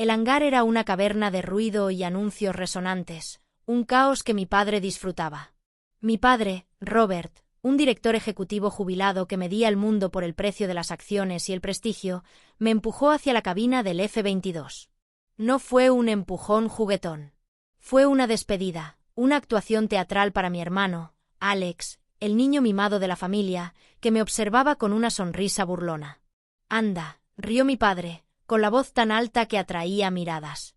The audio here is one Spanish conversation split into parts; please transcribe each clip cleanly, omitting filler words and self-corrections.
El hangar era una caverna de ruido y anuncios resonantes, un caos que mi padre disfrutaba. Mi padre, Robert, un director ejecutivo jubilado que medía el mundo por el precio de las acciones y el prestigio, me empujó hacia la cabina del F-22. No fue un empujón juguetón. Fue una despedida, una actuación teatral para mi hermano, Alex, el niño mimado de la familia, que me observaba con una sonrisa burlona. «Anda», rió mi padre, con la voz tan alta que atraía miradas.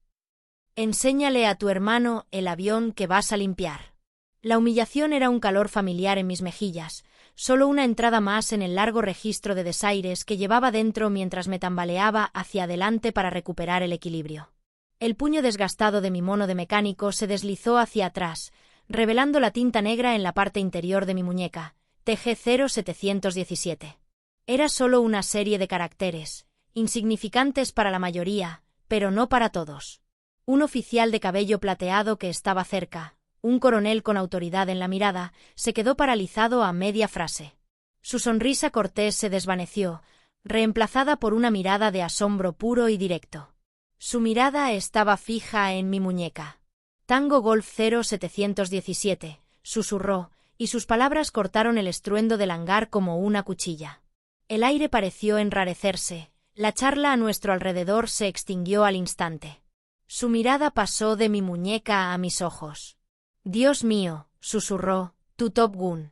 «Enséñale a tu hermano el avión que vas a limpiar». La humillación era un calor familiar en mis mejillas, solo una entrada más en el largo registro de desaires que llevaba dentro mientras me tambaleaba hacia adelante para recuperar el equilibrio. El puño desgastado de mi mono de mecánico se deslizó hacia atrás, revelando la tinta negra en la parte interior de mi muñeca, TG-0717. Era solo una serie de caracteres, insignificantes para la mayoría, pero no para todos. Un oficial de cabello plateado que estaba cerca, un coronel con autoridad en la mirada, se quedó paralizado a media frase. Su sonrisa cortés se desvaneció, reemplazada por una mirada de asombro puro y directo. Su mirada estaba fija en mi muñeca. «Tango Golf 0717», susurró, y sus palabras cortaron el estruendo del hangar como una cuchilla. El aire pareció enrarecerse, la charla a nuestro alrededor se extinguió al instante. Su mirada pasó de mi muñeca a mis ojos. «Dios mío», susurró, «tu Top Gun».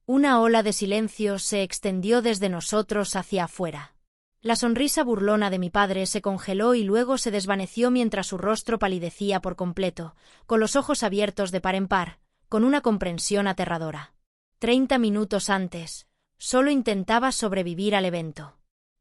Una ola de silencio se extendió desde nosotros hacia afuera. La sonrisa burlona de mi padre se congeló y luego se desvaneció mientras su rostro palidecía por completo, con los ojos abiertos de par en par, con una comprensión aterradora. 30 minutos antes, solo intentaba sobrevivir al evento.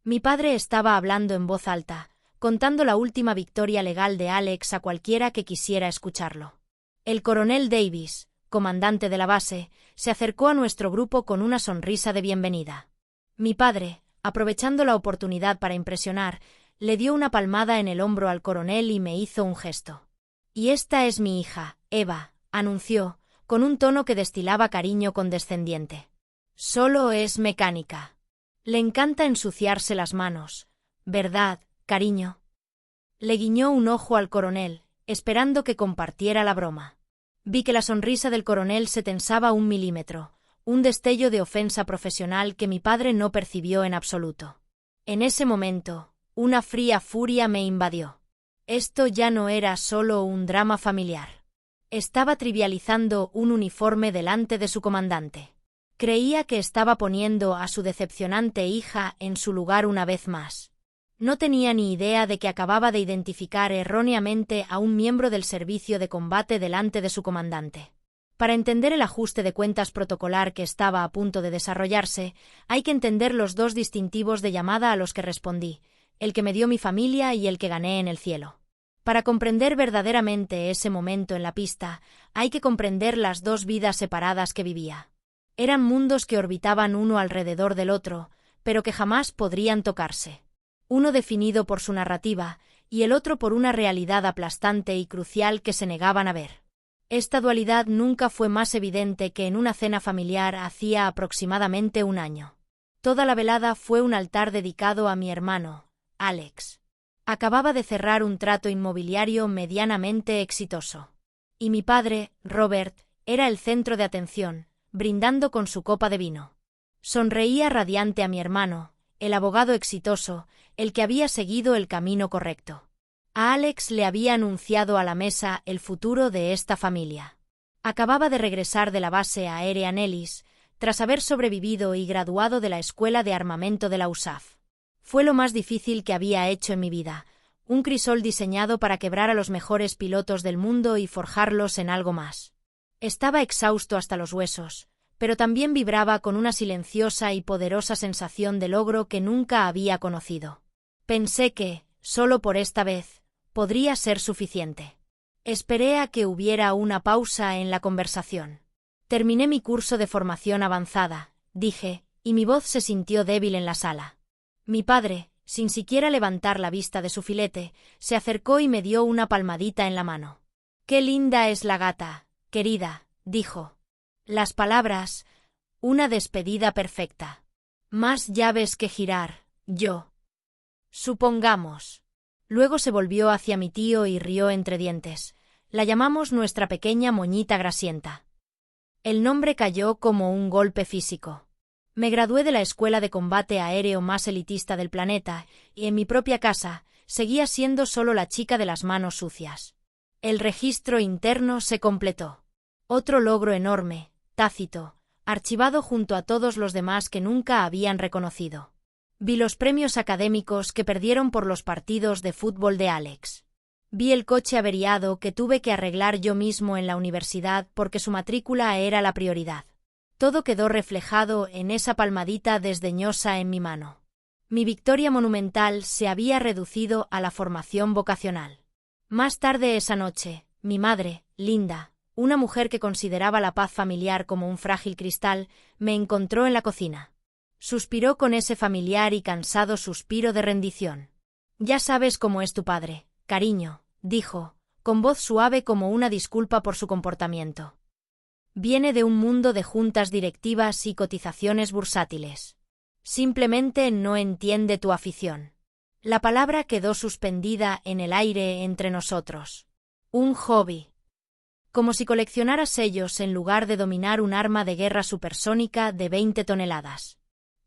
Mi padre estaba hablando en voz alta, contando la última victoria legal de Alex a cualquiera que quisiera escucharlo. El coronel Davis, comandante de la base, se acercó a nuestro grupo con una sonrisa de bienvenida. Mi padre, aprovechando la oportunidad para impresionar, le dio una palmada en el hombro al coronel y me hizo un gesto. «Y esta es mi hija, Eva», anunció, con un tono que destilaba cariño condescendiente. «Solo es mecánica. Le encanta ensuciarse las manos, ¿verdad, cariño?» Le guiñó un ojo al coronel, esperando que compartiera la broma. Vi que la sonrisa del coronel se tensaba 1 milímetro, un destello de ofensa profesional que mi padre no percibió en absoluto. En ese momento, una fría furia me invadió. Esto ya no era solo un drama familiar. Estaba trivializando un uniforme delante de su comandante. Creía que estaba poniendo a su decepcionante hija en su lugar una vez más. No tenía ni idea de que acababa de identificar erróneamente a un miembro del servicio de combate delante de su comandante. Para entender el ajuste de cuentas protocolar que estaba a punto de desarrollarse, hay que entender los 2 distintivos de llamada a los que respondí, el que me dio mi familia y el que gané en el cielo. Para comprender verdaderamente ese momento en la pista, hay que comprender las 2 vidas separadas que vivía. Eran mundos que orbitaban uno alrededor del otro, pero que jamás podrían tocarse. Uno definido por su narrativa, y el otro por una realidad aplastante y crucial que se negaban a ver. Esta dualidad nunca fue más evidente que en una cena familiar hacía aproximadamente 1 año. Toda la velada fue un altar dedicado a mi hermano, Alex. Acababa de cerrar un trato inmobiliario medianamente exitoso. Y mi padre, Robert, era el centro de atención, brindando con su copa de vino. Sonreía radiante a mi hermano, el abogado exitoso, el que había seguido el camino correcto. A Alex le había anunciado a la mesa el futuro de esta familia. Acababa de regresar de la base aérea Nellis, tras haber sobrevivido y graduado de la escuela de armamento de la USAF. Fue lo más difícil que había hecho en mi vida, un crisol diseñado para quebrar a los mejores pilotos del mundo y forjarlos en algo más. Estaba exhausto hasta los huesos, pero también vibraba con una silenciosa y poderosa sensación de logro que nunca había conocido. Pensé que, solo por esta vez, podría ser suficiente. Esperé a que hubiera una pausa en la conversación. Terminé mi curso de formación avanzada, dije, y mi voz se sintió débil en la sala. Mi padre, sin siquiera levantar la vista de su filete, se acercó y me dio una palmadita en la mano. «Qué linda es la gata, querida», dijo. Las palabras, una despedida perfecta. «Más llaves que girar, yo». «Supongamos». Luego se volvió hacia mi tío y rió entre dientes. La llamamos nuestra pequeña moñita grasienta. El nombre cayó como un golpe físico. Me gradué de la escuela de combate aéreo más elitista del planeta, y en mi propia casa, seguía siendo solo la chica de las manos sucias. El registro interno se completó. Otro logro enorme, tácito, archivado junto a todos los demás que nunca habían reconocido. Vi los premios académicos que perdieron por los partidos de fútbol de Alex. Vi el coche averiado que tuve que arreglar yo mismo en la universidad porque su matrícula era la prioridad. Todo quedó reflejado en esa palmadita desdeñosa en mi mano. Mi victoria monumental se había reducido a la formación vocacional. Más tarde esa noche, mi madre, Linda, una mujer que consideraba la paz familiar como un frágil cristal, me encontró en la cocina. Suspiró con ese familiar y cansado suspiro de rendición. «Ya sabes cómo es tu padre, cariño», dijo, con voz suave como una disculpa por su comportamiento. «Viene de un mundo de juntas directivas y cotizaciones bursátiles. Simplemente no entiende tu afición». La palabra quedó suspendida en el aire entre nosotros. Un hobby. Como si coleccionara sellos en lugar de dominar un arma de guerra supersónica de 20 toneladas.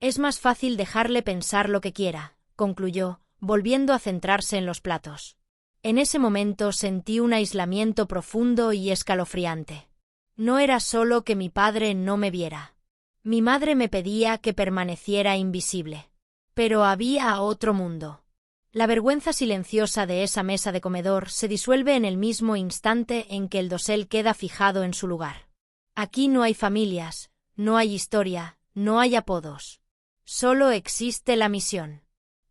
«Es más fácil dejarle pensar lo que quiera», concluyó, volviendo a centrarse en los platos. En ese momento sentí un aislamiento profundo y escalofriante. No era solo que mi padre no me viera. Mi madre me pedía que permaneciera invisible. Pero había otro mundo. La vergüenza silenciosa de esa mesa de comedor se disuelve en el mismo instante en que el dosel queda fijado en su lugar. Aquí no hay familias, no hay historia, no hay apodos. Solo existe la misión.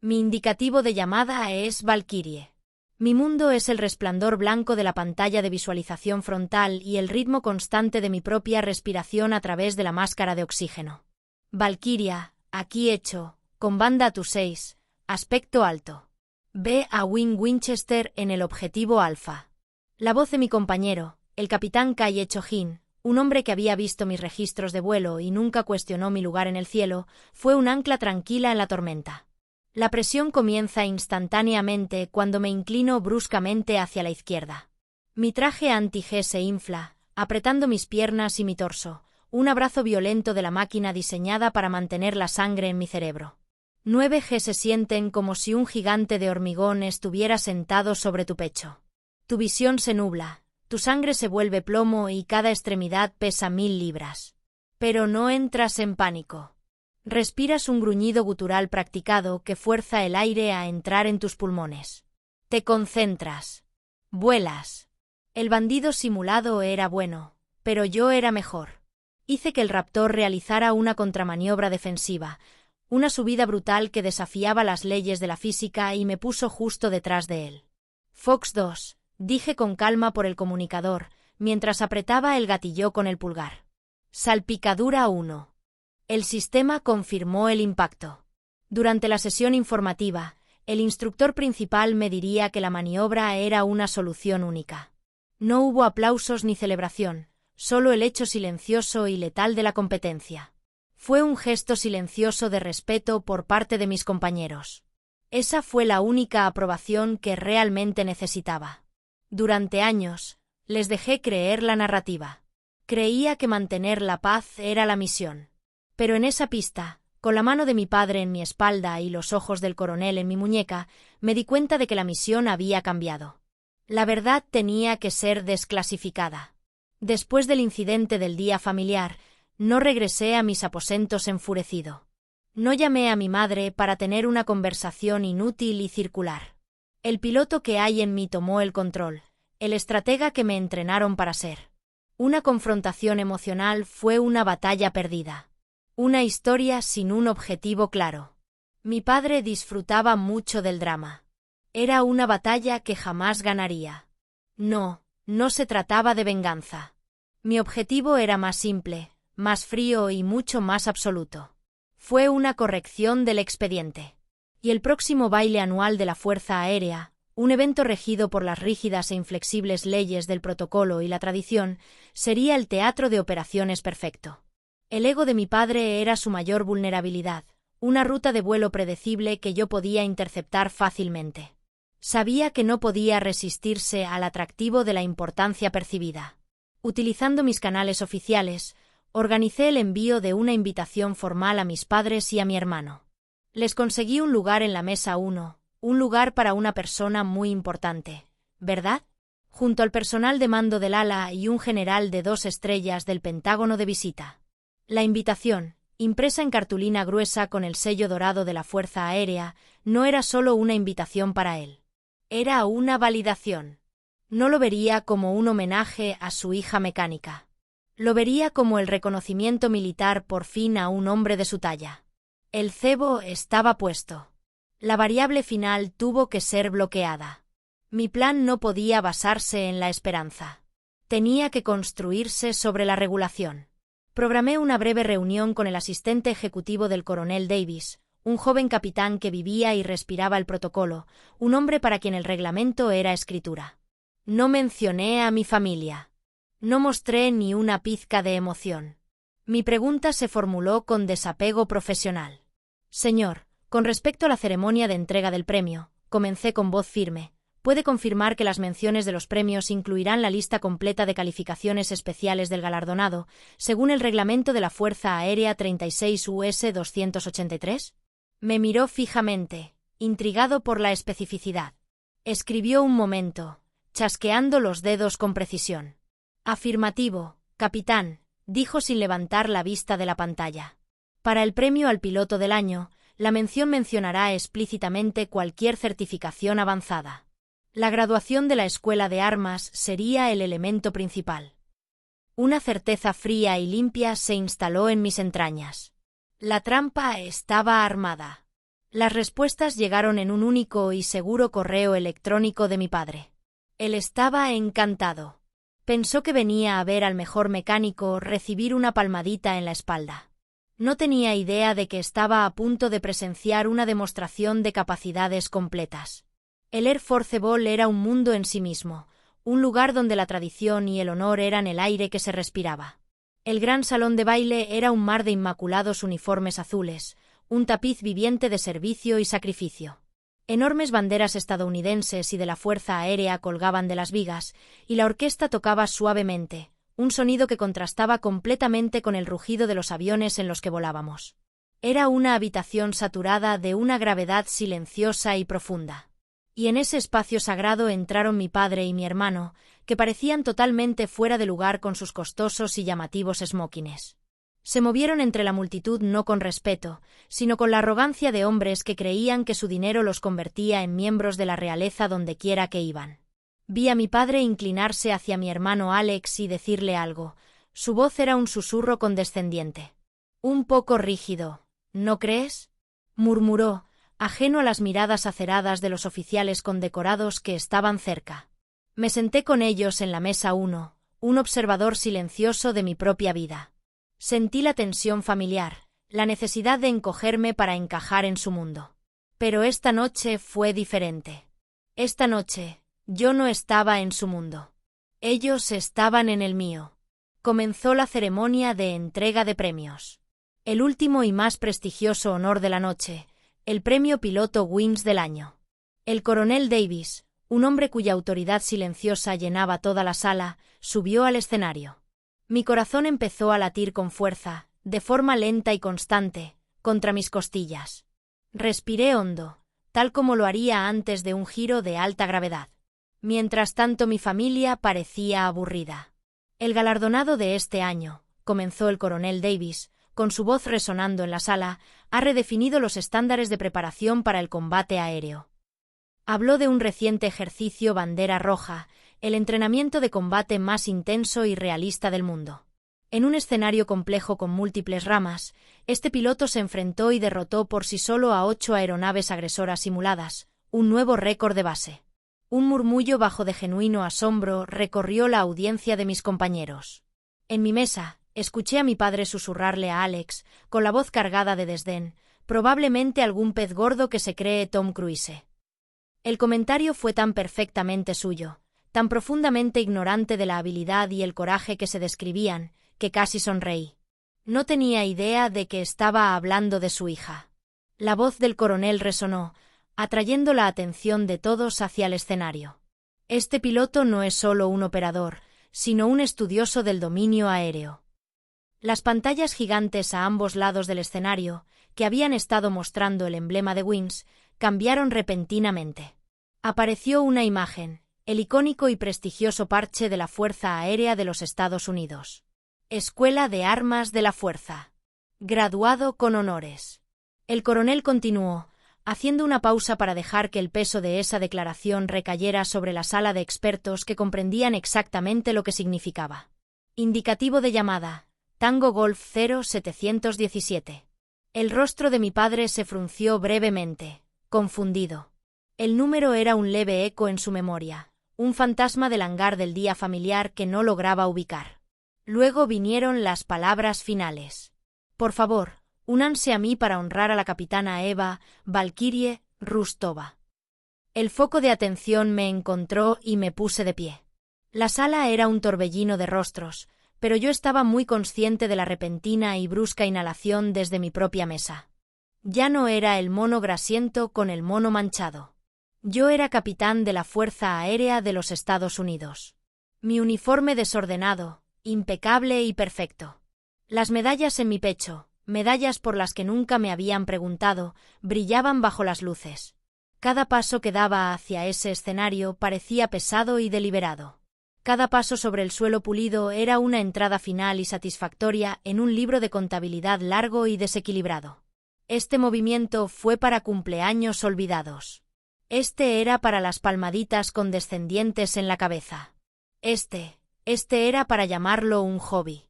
Mi indicativo de llamada es Valkyrie. Mi mundo es el resplandor blanco de la pantalla de visualización frontal y el ritmo constante de mi propia respiración a través de la máscara de oxígeno. Valkyria, aquí hecho, con banda a tus 6, aspecto alto. Ve a Winchester en el objetivo alfa. La voz de mi compañero, el capitán Kaye Chojin, un hombre que había visto mis registros de vuelo y nunca cuestionó mi lugar en el cielo, fue un ancla tranquila en la tormenta. La presión comienza instantáneamente cuando me inclino bruscamente hacia la izquierda. Mi traje anti-G se infla, apretando mis piernas y mi torso, un abrazo violento de la máquina diseñada para mantener la sangre en mi cerebro. 9G se sienten como si un gigante de hormigón estuviera sentado sobre tu pecho. Tu visión se nubla, tu sangre se vuelve plomo y cada extremidad pesa 1000 libras. Pero no entras en pánico. Respiras un gruñido gutural practicado que fuerza el aire a entrar en tus pulmones. Te concentras. Vuelas. El bandido simulado era bueno, pero yo era mejor. Hice que el Raptor realizara una contramaniobra defensiva, una subida brutal que desafiaba las leyes de la física y me puso justo detrás de él. Fox 2, dije con calma por el comunicador, mientras apretaba el gatillo con el pulgar. Salpicadura 1. El sistema confirmó el impacto. Durante la sesión informativa, el instructor principal me diría que la maniobra era una solución única. No hubo aplausos ni celebración, solo el hecho silencioso y letal de la competencia. Fue un gesto silencioso de respeto por parte de mis compañeros. Esa fue la única aprobación que realmente necesitaba. Durante años, les dejé creer la narrativa. Creía que mantener la paz era la misión. Pero en esa pista, con la mano de mi padre en mi espalda y los ojos del coronel en mi muñeca, me di cuenta de que la misión había cambiado. La verdad tenía que ser desclasificada. Después del incidente del día familiar, no regresé a mis aposentos enfurecido. No llamé a mi madre para tener una conversación inútil y circular. El piloto que hay en mí tomó el control, el estratega que me entrenaron para ser. Una confrontación emocional fue una batalla perdida. Una historia sin un objetivo claro. Mi padre disfrutaba mucho del drama. Era una batalla que jamás ganaría. No se trataba de venganza. Mi objetivo era más simple, más frío y mucho más absoluto. Fue una corrección del expediente. Y el próximo baile anual de la Fuerza Aérea, un evento regido por las rígidas e inflexibles leyes del protocolo y la tradición, sería el teatro de operaciones perfecto. El ego de mi padre era su mayor vulnerabilidad, una ruta de vuelo predecible que yo podía interceptar fácilmente. Sabía que no podía resistirse al atractivo de la importancia percibida. Utilizando mis canales oficiales, organicé el envío de una invitación formal a mis padres y a mi hermano. Les conseguí un lugar en la mesa 1, un lugar para una persona muy importante, ¿verdad? Junto al personal de mando del ala y un general de 2 estrellas del Pentágono de visita. La invitación, impresa en cartulina gruesa con el sello dorado de la Fuerza Aérea, no era solo una invitación para él. Era una validación. No lo vería como un homenaje a su hija mecánica. Lo vería como el reconocimiento militar por fin a un hombre de su talla. El cebo estaba puesto. La variable final tuvo que ser bloqueada. Mi plan no podía basarse en la esperanza. Tenía que construirse sobre la regulación. Programé una breve reunión con el asistente ejecutivo del coronel Davis, un joven capitán que vivía y respiraba el protocolo, un hombre para quien el reglamento era escritura. No mencioné a mi familia. No mostré ni una pizca de emoción. Mi pregunta se formuló con desapego profesional. Señor, con respecto a la ceremonia de entrega del premio, comencé con voz firme. ¿Puede confirmar que las menciones de los premios incluirán la lista completa de calificaciones especiales del galardonado, según el reglamento de la Fuerza Aérea 36 US 283? Me miró fijamente, intrigado por la especificidad. Escribió un momento, chasqueando los dedos con precisión. Afirmativo, capitán, dijo sin levantar la vista de la pantalla. Para el premio al piloto del año, la mención mencionará explícitamente cualquier certificación avanzada. La graduación de la escuela de armas sería el elemento principal. Una certeza fría y limpia se instaló en mis entrañas. La trampa estaba armada. Las respuestas llegaron en un único y seguro correo electrónico de mi padre. Él estaba encantado. Pensó que venía a ver al mejor mecánico recibir una palmadita en la espalda. No tenía idea de que estaba a punto de presenciar una demostración de capacidades completas. El Air Force Bowl era un mundo en sí mismo, un lugar donde la tradición y el honor eran el aire que se respiraba. El gran salón de baile era un mar de inmaculados uniformes azules, un tapiz viviente de servicio y sacrificio. Enormes banderas estadounidenses y de la Fuerza Aérea colgaban de las vigas, y la orquesta tocaba suavemente, un sonido que contrastaba completamente con el rugido de los aviones en los que volábamos. Era una habitación saturada de una gravedad silenciosa y profunda. Y en ese espacio sagrado entraron mi padre y mi hermano, que parecían totalmente fuera de lugar con sus costosos y llamativos smokines. Se movieron entre la multitud no con respeto, sino con la arrogancia de hombres que creían que su dinero los convertía en miembros de la realeza dondequiera que iban. Vi a mi padre inclinarse hacia mi hermano Alex y decirle algo. Su voz era un susurro condescendiente. Un poco rígido, ¿no crees?, murmuró, ajeno a las miradas aceradas de los oficiales condecorados que estaban cerca. Me senté con ellos en la mesa 1, un observador silencioso de mi propia vida. Sentí la tensión familiar, la necesidad de encogerme para encajar en su mundo. Pero esta noche fue diferente. Esta noche, yo no estaba en su mundo. Ellos estaban en el mío. Comenzó la ceremonia de entrega de premios. El último y más prestigioso honor de la noche, el premio piloto Wings del año. El coronel Davis, un hombre cuya autoridad silenciosa llenaba toda la sala, subió al escenario. Mi corazón empezó a latir con fuerza, de forma lenta y constante, contra mis costillas. Respiré hondo, tal como lo haría antes de un giro de alta gravedad. Mientras tanto mi familia parecía aburrida. El galardonado de este año, comenzó el coronel Davis, con su voz resonando en la sala, ha redefinido los estándares de preparación para el combate aéreo. Habló de un reciente ejercicio bandera roja, el entrenamiento de combate más intenso y realista del mundo. En un escenario complejo con múltiples ramas, este piloto se enfrentó y derrotó por sí solo a 8 aeronaves agresoras simuladas, un nuevo récord de base. Un murmullo bajo de genuino asombro recorrió la audiencia de mis compañeros. En mi mesa, escuché a mi padre susurrarle a Alex, con la voz cargada de desdén, probablemente algún pez gordo que se cree Tom Cruise. El comentario fue tan perfectamente suyo, tan profundamente ignorante de la habilidad y el coraje que se describían, que casi sonreí. No tenía idea de que estaba hablando de su hija. La voz del coronel resonó, atrayendo la atención de todos hacia el escenario. Este piloto no es solo un operador, sino un estudioso del dominio aéreo. Las pantallas gigantes a ambos lados del escenario, que habían estado mostrando el emblema de Wings, cambiaron repentinamente. Apareció una imagen, el icónico y prestigioso parche de la Fuerza Aérea de los Estados Unidos. Escuela de Armas de la Fuerza. Graduado con honores. El coronel continuó, haciendo una pausa para dejar que el peso de esa declaración recayera sobre la sala de expertos que comprendían exactamente lo que significaba. Indicativo de llamada, Tango Golf 0717. El rostro de mi padre se frunció brevemente, confundido. El número era un leve eco en su memoria, un fantasma del hangar del día familiar que no lograba ubicar. Luego vinieron las palabras finales. Por favor, únanse a mí para honrar a la capitana Eva Valkyrie Rustova. El foco de atención me encontró y me puse de pie. La sala era un torbellino de rostros, pero yo estaba muy consciente de la repentina y brusca inhalación desde mi propia mesa. Ya no era el mono grasiento con el mono manchado. Yo era capitán de la Fuerza Aérea de los Estados Unidos. Mi uniforme desordenado, impecable y perfecto. Las medallas en mi pecho, medallas por las que nunca me habían preguntado, brillaban bajo las luces. Cada paso que daba hacia ese escenario parecía pesado y deliberado. Cada paso sobre el suelo pulido era una entrada final y satisfactoria en un libro de contabilidad largo y desequilibrado. Este movimiento fue para cumpleaños olvidados. Este era para las palmaditas condescendientes en la cabeza. Este era para llamarlo un hobby.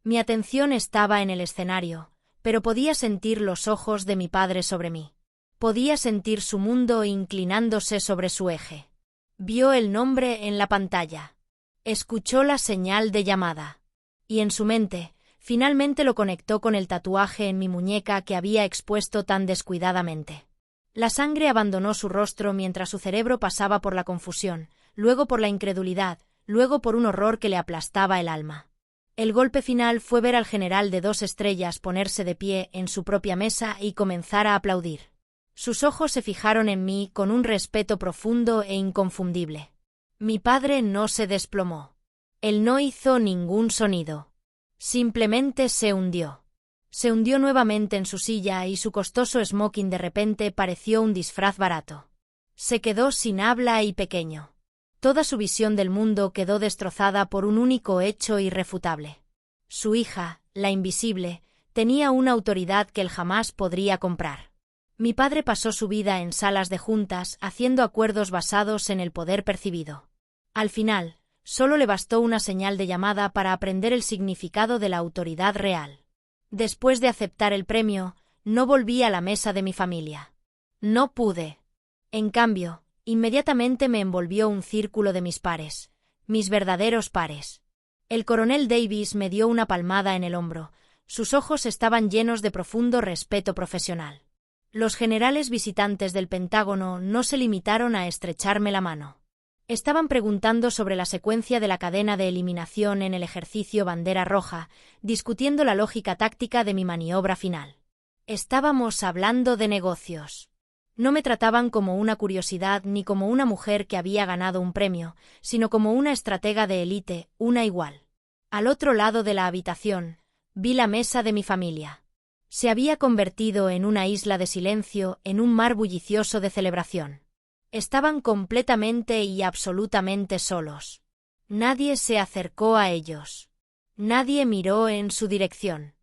Mi atención estaba en el escenario, pero podía sentir los ojos de mi padre sobre mí. Podía sentir su mundo inclinándose sobre su eje. Vio el nombre en la pantalla. Escuchó la señal de llamada. Y en su mente, finalmente lo conectó con el tatuaje en mi muñeca que había expuesto tan descuidadamente. La sangre abandonó su rostro mientras su cerebro pasaba por la confusión, luego por la incredulidad, luego por un horror que le aplastaba el alma. El golpe final fue ver al general de 2 estrellas ponerse de pie en su propia mesa y comenzar a aplaudir. Sus ojos se fijaron en mí con un respeto profundo e inconfundible. Mi padre no se desplomó. Él no hizo ningún sonido. Simplemente se hundió. Se hundió nuevamente en su silla y su costoso smoking de repente pareció un disfraz barato. Se quedó sin habla y pequeño. Toda su visión del mundo quedó destrozada por un único hecho irrefutable. Su hija, la invisible, tenía una autoridad que él jamás podría comprar. Mi padre pasó su vida en salas de juntas haciendo acuerdos basados en el poder percibido. Al final, solo le bastó una señal de llamada para aprender el significado de la autoridad real. Después de aceptar el premio, no volví a la mesa de mi familia. No pude. En cambio, inmediatamente me envolvió un círculo de mis pares, mis verdaderos pares. El coronel Davis me dio una palmada en el hombro, sus ojos estaban llenos de profundo respeto profesional. Los generales visitantes del Pentágono no se limitaron a estrecharme la mano. Estaban preguntando sobre la secuencia de la cadena de eliminación en el ejercicio Bandera Roja, discutiendo la lógica táctica de mi maniobra final. Estábamos hablando de negocios. No me trataban como una curiosidad ni como una mujer que había ganado un premio, sino como una estratega de élite, una igual. Al otro lado de la habitación, vi la mesa de mi familia. Se había convertido en una isla de silencio, en un mar bullicioso de celebración. Estaban completamente y absolutamente solos. Nadie se acercó a ellos. Nadie miró en su dirección.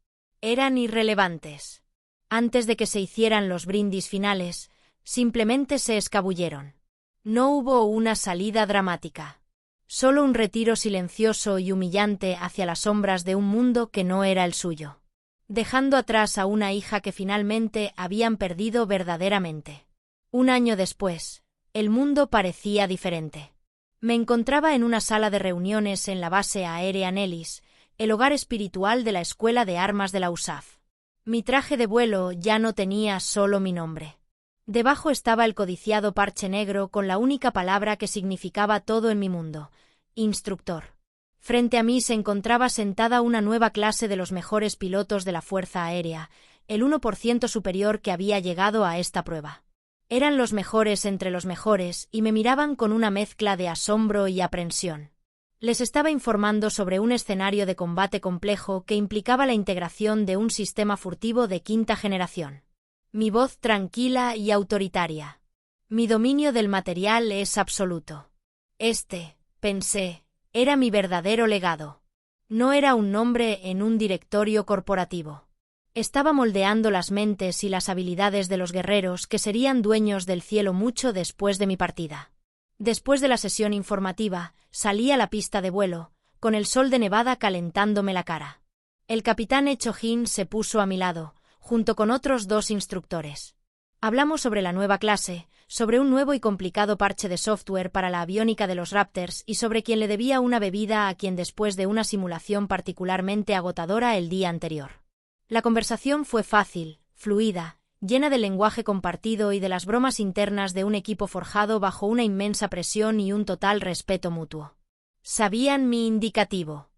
Eran irrelevantes. Antes de que se hicieran los brindis finales, simplemente se escabulleron. No hubo una salida dramática. Solo un retiro silencioso y humillante hacia las sombras de un mundo que no era el suyo. Dejando atrás a una hija que finalmente habían perdido verdaderamente. Un año después, el mundo parecía diferente. Me encontraba en una sala de reuniones en la base aérea Nellis, el hogar espiritual de la Escuela de Armas de la USAF. Mi traje de vuelo ya no tenía solo mi nombre. Debajo estaba el codiciado parche negro con la única palabra que significaba todo en mi mundo: instructor. Frente a mí se encontraba sentada una nueva clase de los mejores pilotos de la Fuerza Aérea, el 1% superior que había llegado a esta prueba. Eran los mejores entre los mejores y me miraban con una mezcla de asombro y aprensión. Les estaba informando sobre un escenario de combate complejo que implicaba la integración de un sistema furtivo de quinta generación. Mi voz tranquila y autoritaria. Mi dominio del material es absoluto. Pensé, era mi verdadero legado. No era un nombre en un directorio corporativo. Estaba moldeando las mentes y las habilidades de los guerreros que serían dueños del cielo mucho después de mi partida. Después de la sesión informativa, salí a la pista de vuelo, con el sol de Nevada calentándome la cara. El capitán Echo-Hin se puso a mi lado, junto con otros 2 instructores. Hablamos sobre la nueva clase, sobre un nuevo y complicado parche de software para la aviónica de los Raptors y sobre quien le debía una bebida a quien después de una simulación particularmente agotadora el día anterior. La conversación fue fácil, fluida, llena del lenguaje compartido y de las bromas internas de un equipo forjado bajo una inmensa presión y un total respeto mutuo. Sabían mi indicativo.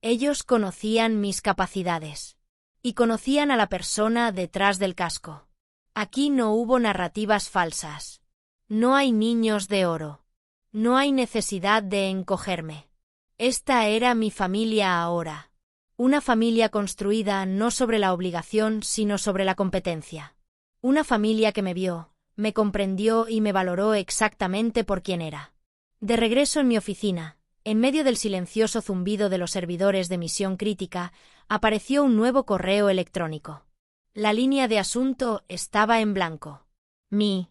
Ellos conocían mis capacidades. Y conocían a la persona detrás del casco. Aquí no hubo narrativas falsas. No hay niños de oro. No hay necesidad de encogerme. Esta era mi familia ahora. Una familia construida no sobre la obligación, sino sobre la competencia. Una familia que me vio, me comprendió y me valoró exactamente por quien era. De regreso en mi oficina, en medio del silencioso zumbido de los servidores de misión crítica, apareció un nuevo correo electrónico. La línea de asunto estaba en blanco. Mi